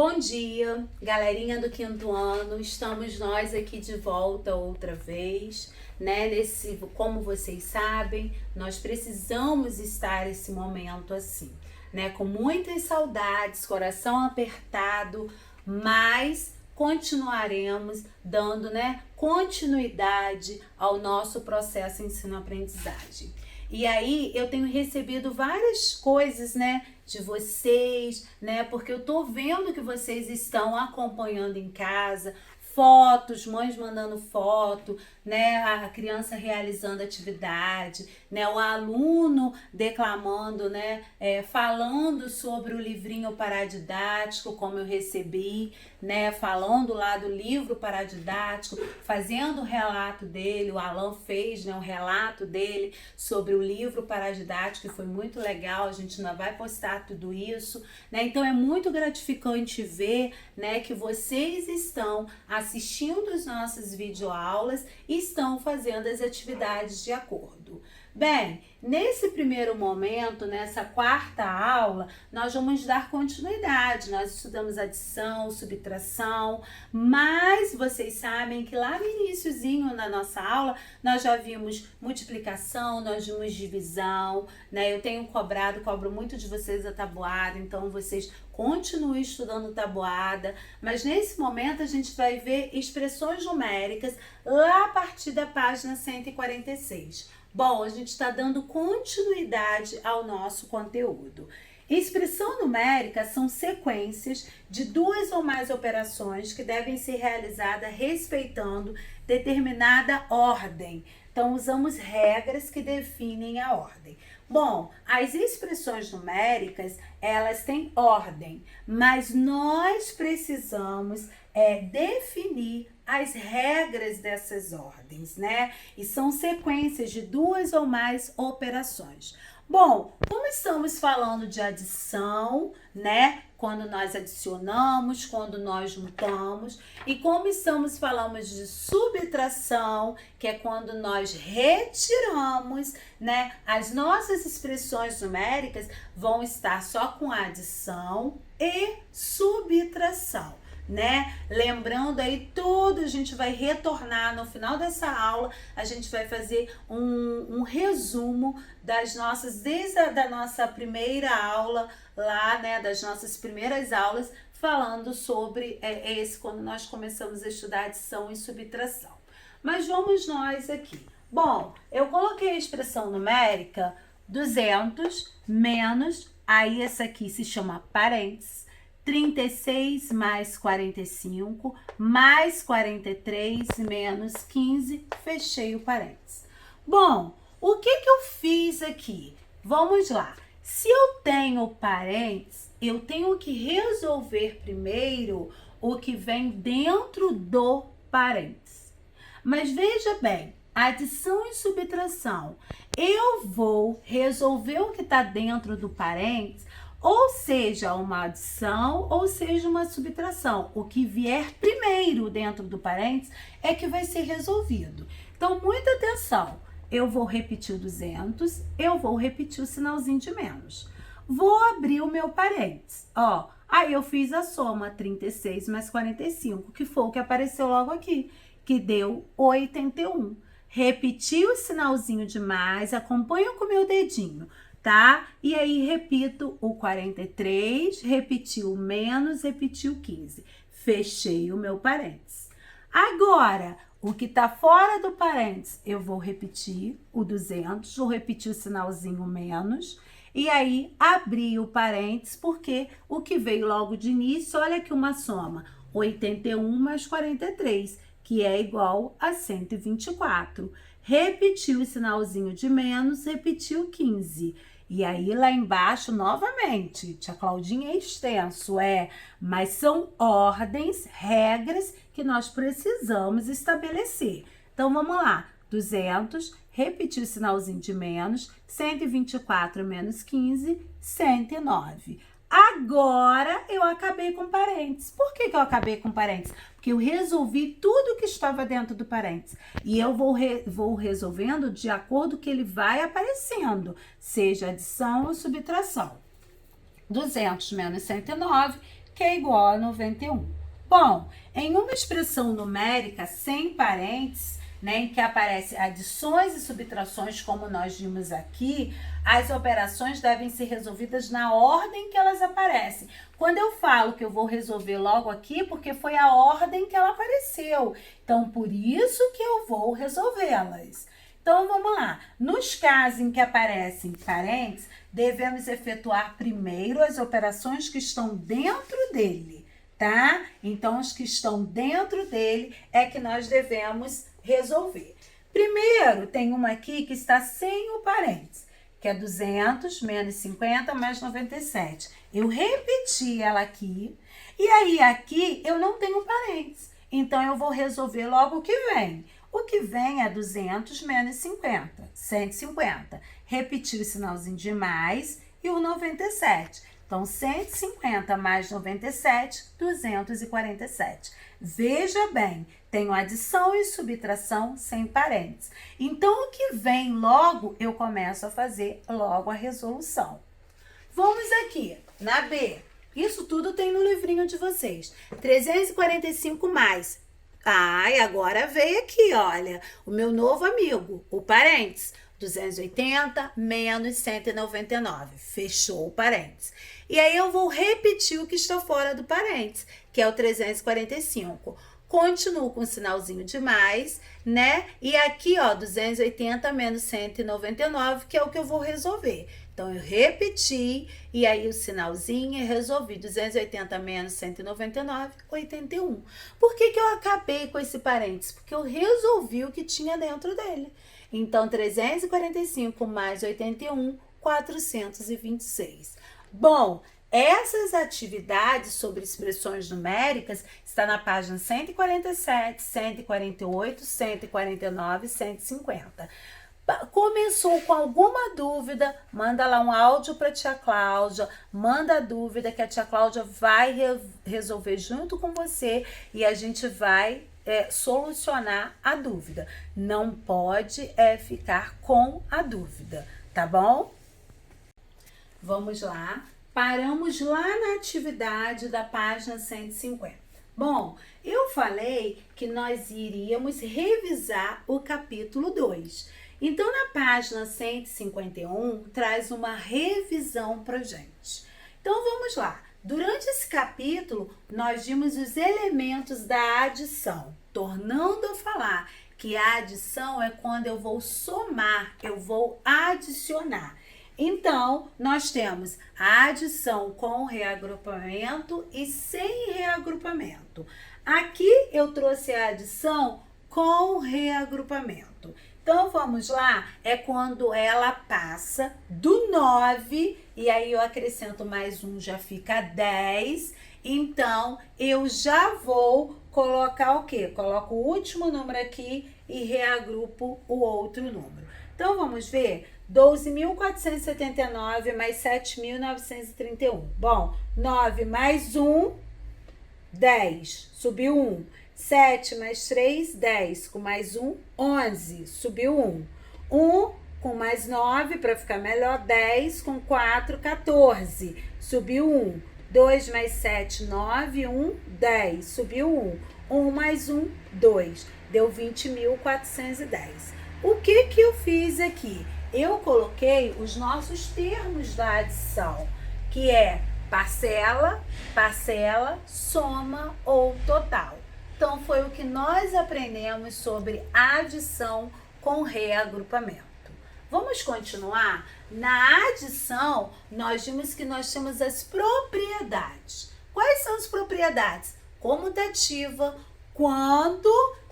Bom dia, galerinha do quinto ano, estamos nós aqui de volta outra vez, né? Como vocês sabem, nós precisamos estar nesse momento assim, né? Com muitas saudades, coração apertado, mas continuaremos dando, né, continuidade ao nosso processo ensino-aprendizagem. E aí eu tenho recebido várias coisas, né, de vocês, né, porque eu tô vendo que vocês estão acompanhando em casa, fotos, mães mandando foto, né, a criança realizando atividade, né, o aluno declamando, né, falando sobre o livrinho paradidático, como eu recebi, né, falando lá do livro paradidático, fazendo o relato dele, o Alan fez, né, um relato dele sobre o livro paradidático, que foi muito legal, a gente ainda vai postar tudo isso, né, então é muito gratificante ver, né, que vocês estão assistindo as nossas videoaulas e estão fazendo as atividades de acordo. Bem, nesse primeiro momento, nessa quarta aula, nós vamos dar continuidade. Nós estudamos adição, subtração, mas vocês sabem que lá no iniciozinho na nossa aula, nós já vimos multiplicação, nós vimos divisão, né? Eu tenho cobro muito de vocês a tabuada, então vocês continuem estudando tabuada, mas nesse momento a gente vai ver expressões numéricas lá a partir da página 146. Bom, a gente está dando continuidade ao nosso conteúdo. Expressão numérica são sequências de duas ou mais operações que devem ser realizadas respeitando determinada ordem. Então, usamos regras que definem a ordem. Bom, as expressões numéricas, elas têm ordem, mas nós precisamos definir as regras dessas ordens, né? E são sequências de duas ou mais operações. Bom, como estamos falando de adição, né? Quando nós adicionamos, quando nós juntamos, e como estamos falando de subtração, que é quando nós retiramos, né? As nossas expressões numéricas vão estar só com adição e subtração, né? Lembrando aí tudo, a gente vai retornar no final dessa aula, a gente vai fazer um resumo das nossas, desde a nossa primeira aula lá, né, das nossas primeiras aulas, falando sobre quando nós começamos a estudar adição e subtração. Mas vamos nós aqui. Bom, eu coloquei a expressão numérica 200 menos, aí essa aqui se chama parênteses, 36 mais 45 mais 43 menos 15, fechei o parênteses. Bom, o que eu fiz aqui? Vamos lá. Se eu tenho parênteses, eu tenho que resolver primeiro o que vem dentro do parênteses. Mas veja bem, adição e subtração, eu vou resolver o que está dentro do parênteses, ou seja, uma adição, ou seja, uma subtração. O que vier primeiro dentro do parênteses é que vai ser resolvido. Então, muita atenção. Eu vou repetir o 200, eu vou repetir o sinalzinho de menos. Vou abrir o meu parênteses. Ó, aí eu fiz a soma 36 mais 45, que foi o que apareceu logo aqui, que deu 81. Repeti o sinalzinho de mais, acompanha com o meu dedinho, tá? E aí repito o 43, repeti o menos, repeti o 15. Fechei o meu parênteses. Agora, o que tá fora do parênteses, eu vou repetir o 200, vou repetir o sinalzinho menos, e aí abri o parênteses, porque o que veio logo de início, olha aqui uma soma, 81 mais 43, que é igual a 124. Repeti o sinalzinho de menos, repeti o 15. E aí, lá embaixo, novamente, tia Claudinha é extenso, mas são ordens, regras que nós precisamos estabelecer. Então, vamos lá. 200, repetir o sinalzinho de menos, 124 menos 15, 109. Agora, eu acabei com parênteses. Por que eu acabei com parênteses? Porque eu resolvi tudo que estava dentro do parênteses. E eu vou resolvendo de acordo com que ele vai aparecendo, seja adição ou subtração. 200 menos 109, que é igual a 91. Bom, em uma expressão numérica sem parênteses, né, em que aparecem adições e subtrações, como nós vimos aqui, as operações devem ser resolvidas na ordem que elas aparecem. Quando eu falo que eu vou resolver logo aqui, porque foi a ordem que ela apareceu. Então, por isso que eu vou resolvê-las. Então, vamos lá. Nos casos em que aparecem parênteses, devemos efetuar primeiro as operações que estão dentro dele, tá? Então, os que estão dentro dele é que nós devemos resolver. Primeiro, tem uma aqui que está sem o parênteses, que é 200 menos 50 mais 97. Eu repeti ela aqui, e aí aqui eu não tenho parênteses. Então, eu vou resolver logo o que vem. O que vem é 200 menos 50, 150. Repetir o sinalzinho de mais e o 97. Então, 150 mais 97, 247. Veja bem, tenho adição e subtração sem parênteses. Então, o que vem logo, eu começo a fazer logo a resolução. Vamos aqui, na B. Isso tudo tem no livrinho de vocês. 345 mais. Ai, agora veio aqui, olha, o meu novo amigo, o parênteses. 280 menos 199. Fechou o parênteses. E aí eu vou repetir o que está fora do parênteses, que é o 345. Continuo com o sinalzinho de mais, né? E aqui, ó, 280 menos 199, que é o que eu vou resolver. Então, eu repeti, e aí o sinalzinho e resolvi. 280 menos 199, 81. Por que eu acabei com esse parênteses? Porque eu resolvi o que tinha dentro dele. Então, 345 mais 81, 426. Bom, essas atividades sobre expressões numéricas está na página 147, 148, 149 e 150. Começou com alguma dúvida, manda lá um áudio para a tia Cláudia, manda a dúvida que a tia Cláudia vai resolver junto com você e a gente vai solucionar a dúvida. Não pode ficar com a dúvida, tá bom? Vamos lá. Paramos lá na atividade da página 150. Bom, eu falei que nós iríamos revisar o capítulo 2. Então, na página 151, traz uma revisão pra gente. Então, vamos lá. Durante esse capítulo, nós vimos os elementos da adição, tornando a falar que a adição é quando eu vou somar, eu vou adicionar. Então, nós temos a adição com reagrupamento e sem reagrupamento. Aqui eu trouxe a adição com reagrupamento. Então, vamos lá, é quando ela passa do 9, e aí eu acrescento mais um, já fica 10. Então, eu já vou colocar o quê? Coloco o último número aqui e reagrupo o outro número. Então, vamos ver? 12.479 mais 7.931. Bom, 9 mais 1, 10. Subiu 1. 7 mais 3, 10. Com mais 1, 11. Subiu 1. 1 com mais 9, para ficar melhor, 10. Com 4, 14. Subiu 1. 2 mais 7, 9. 1, 10. Subiu 1. 1 mais 1, 2. Deu 20.410. O que eu fiz aqui? Eu coloquei os nossos termos da adição, que é parcela, parcela, soma ou total. Então, foi o que nós aprendemos sobre adição com reagrupamento. Vamos continuar? Na adição, nós vimos que nós temos as propriedades. Quais são as propriedades? Comutativa, quando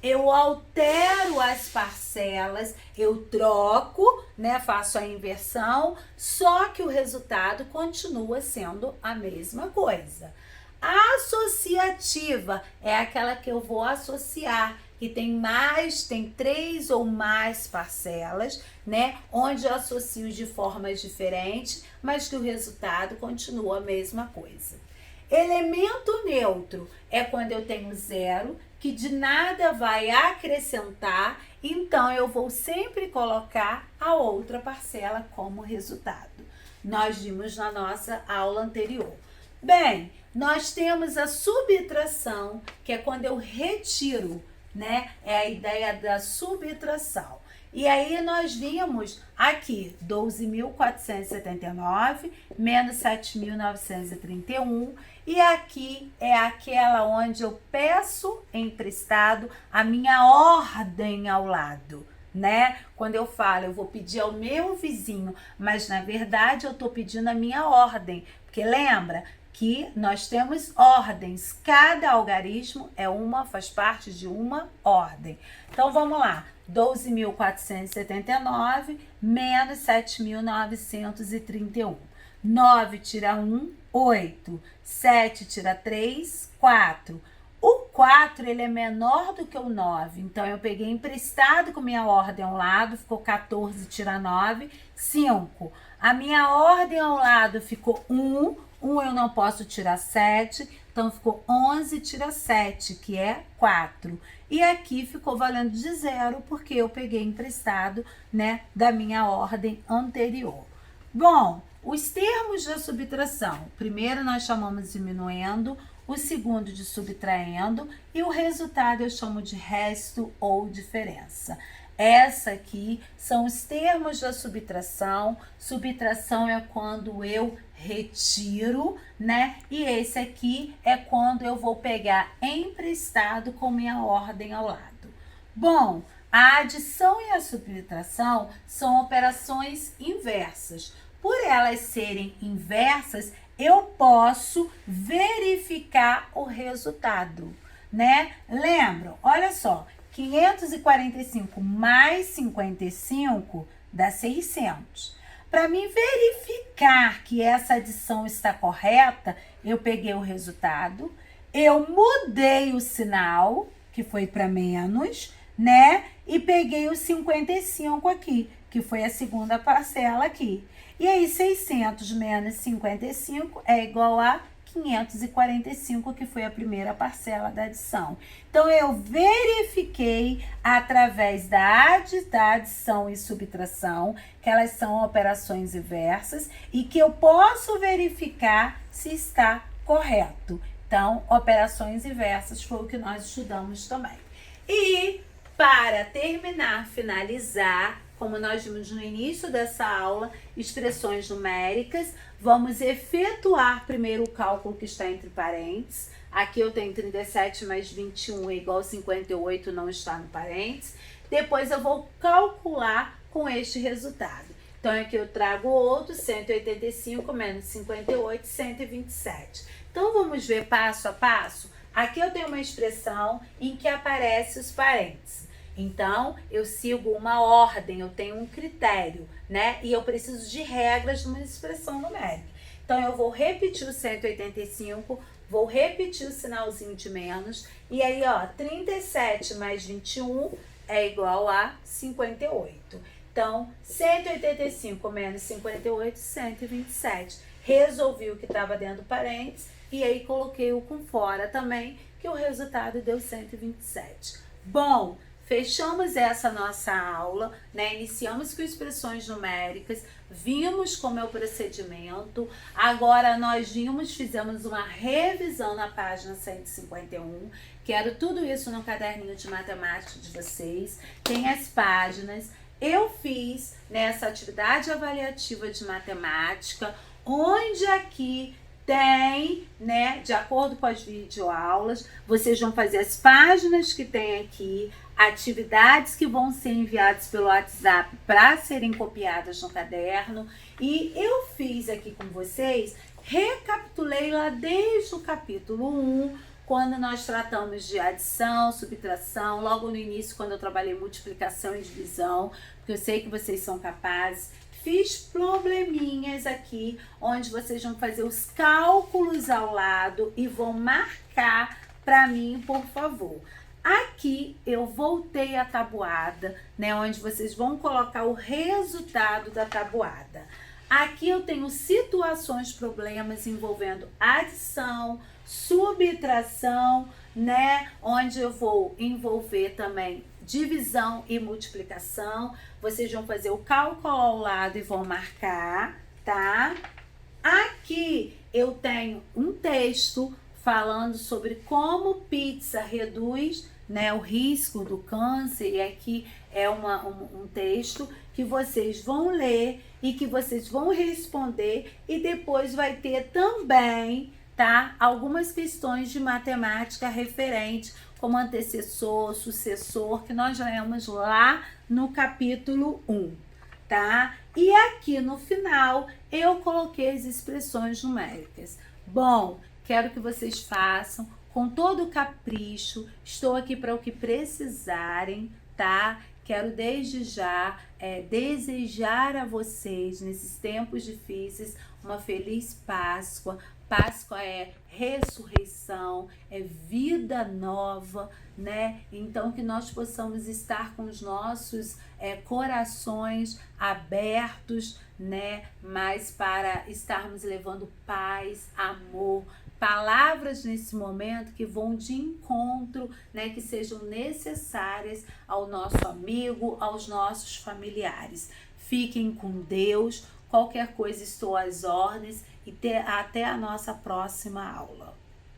eu altero as parcelas, eu troco, né, faço a inversão, só que o resultado continua sendo a mesma coisa. Associativa é aquela que eu vou associar, que tem 3 ou mais parcelas, né? Onde eu associo de formas diferentes, mas que o resultado continua a mesma coisa. Elemento neutro é quando eu tenho 0, que de nada vai acrescentar, então eu vou sempre colocar a outra parcela como resultado. Nós vimos na nossa aula anterior. Bem, nós temos a subtração, que é quando eu retiro, né? É a ideia da subtração. E aí nós vimos aqui 12.479 menos 7.931, e aqui é aquela onde eu peço emprestado a minha ordem ao lado, né? Quando eu falo, eu vou pedir ao meu vizinho, mas na verdade eu estou pedindo a minha ordem, porque lembra que nós temos ordens, cada algarismo faz parte de uma ordem. Então vamos lá, 12.479 menos 7.931. 9 tira 1, 8. 7 tira 3, 4. O 4, ele é menor do que o 9, então eu peguei emprestado com minha ordem ao lado, ficou 14 tira 9, 5. A minha ordem ao lado ficou 1 eu não posso tirar 7, então ficou 11 tira 7, que é 4. E aqui ficou valendo de 0, porque eu peguei emprestado, né, da minha ordem anterior. Bom, os termos da subtração, o primeiro nós chamamos de diminuendo, o segundo de subtraindo e o resultado eu chamo de resto ou diferença. Essa aqui são os termos da subtração. Subtração é quando eu retiro, né? E esse aqui é quando eu vou pegar emprestado com minha ordem ao lado. Bom, a adição e a subtração são operações inversas. Por elas serem inversas, eu posso verificar o resultado, né? Lembram? Olha só, 545 mais 55 dá 600. Para mim verificar que essa adição está correta, eu peguei o resultado, eu mudei o sinal, que foi para menos, né? E peguei o 55 aqui, que foi a segunda parcela aqui. E aí, 600 menos 55 é igual a 545, que foi a primeira parcela da adição. Então, eu verifiquei através da adição e subtração, que elas são operações inversas, e que eu posso verificar se está correto. Então, operações inversas foi o que nós estudamos também. E, para terminar, finalizar, como nós vimos no início dessa aula, expressões numéricas, vamos efetuar primeiro o cálculo que está entre parênteses. Aqui eu tenho 37 mais 21 é igual a 58, não está no parênteses. Depois eu vou calcular com este resultado. Então aqui eu trago outro, 185 menos 58, 127. Então vamos ver passo a passo? Aqui eu tenho uma expressão em que aparecem os parênteses. Então, eu sigo uma ordem, eu tenho um critério, né? E eu preciso de regras numa expressão numérica. Então, eu vou repetir o 185, vou repetir o sinalzinho de menos, e aí, ó, 37 mais 21 é igual a 58. Então, 185 menos 58, 127. Resolvi o que estava dentro do parênteses, e aí coloquei o com fora também, que o resultado deu 127. Bom, fechamos essa nossa aula, né? Iniciamos com expressões numéricas, vimos como é o procedimento, agora nós fizemos uma revisão na página 151, quero tudo isso no caderninho de matemática de vocês, tem as páginas, eu fiz nessa atividade avaliativa de matemática, onde aqui tem, né, de acordo com as videoaulas, vocês vão fazer as páginas que tem aqui, atividades que vão ser enviadas pelo WhatsApp para serem copiadas no caderno. E eu fiz aqui com vocês, recapitulei lá desde o capítulo 1, quando nós tratamos de adição, subtração, logo no início, quando eu trabalhei multiplicação e divisão, porque eu sei que vocês são capazes. Fiz probleminhas aqui, onde vocês vão fazer os cálculos ao lado e vão marcar para mim, por favor. Aqui eu voltei a tabuada, né, onde vocês vão colocar o resultado da tabuada. Aqui eu tenho situações, problemas envolvendo adição, subtração, né, onde eu vou envolver também divisão e multiplicação. Vocês vão fazer o cálculo ao lado e vão marcar, tá? Aqui Aqui eu tenho um texto falando sobre como pizza reduz, né, o risco do câncer, e aqui é um texto que vocês vão ler e que vocês vão responder, e depois vai ter também, tá, algumas questões de matemática referente, como antecessor, sucessor, que nós lemos lá no capítulo 1, tá? E aqui no final eu coloquei as expressões numéricas. Bom, quero que vocês façam com todo o capricho. Estou aqui para o que precisarem, tá? Quero desde já desejar a vocês, nesses tempos difíceis, uma feliz Páscoa. Páscoa é ressurreição, é vida nova, né? Então que nós possamos estar com os nossos corações abertos, né? Mas para estarmos levando paz, amor, palavras nesse momento que vão de encontro, né? Que sejam necessárias ao nosso amigo, aos nossos familiares. Fiquem com Deus. Qualquer coisa, estou às ordens, e até a nossa próxima aula.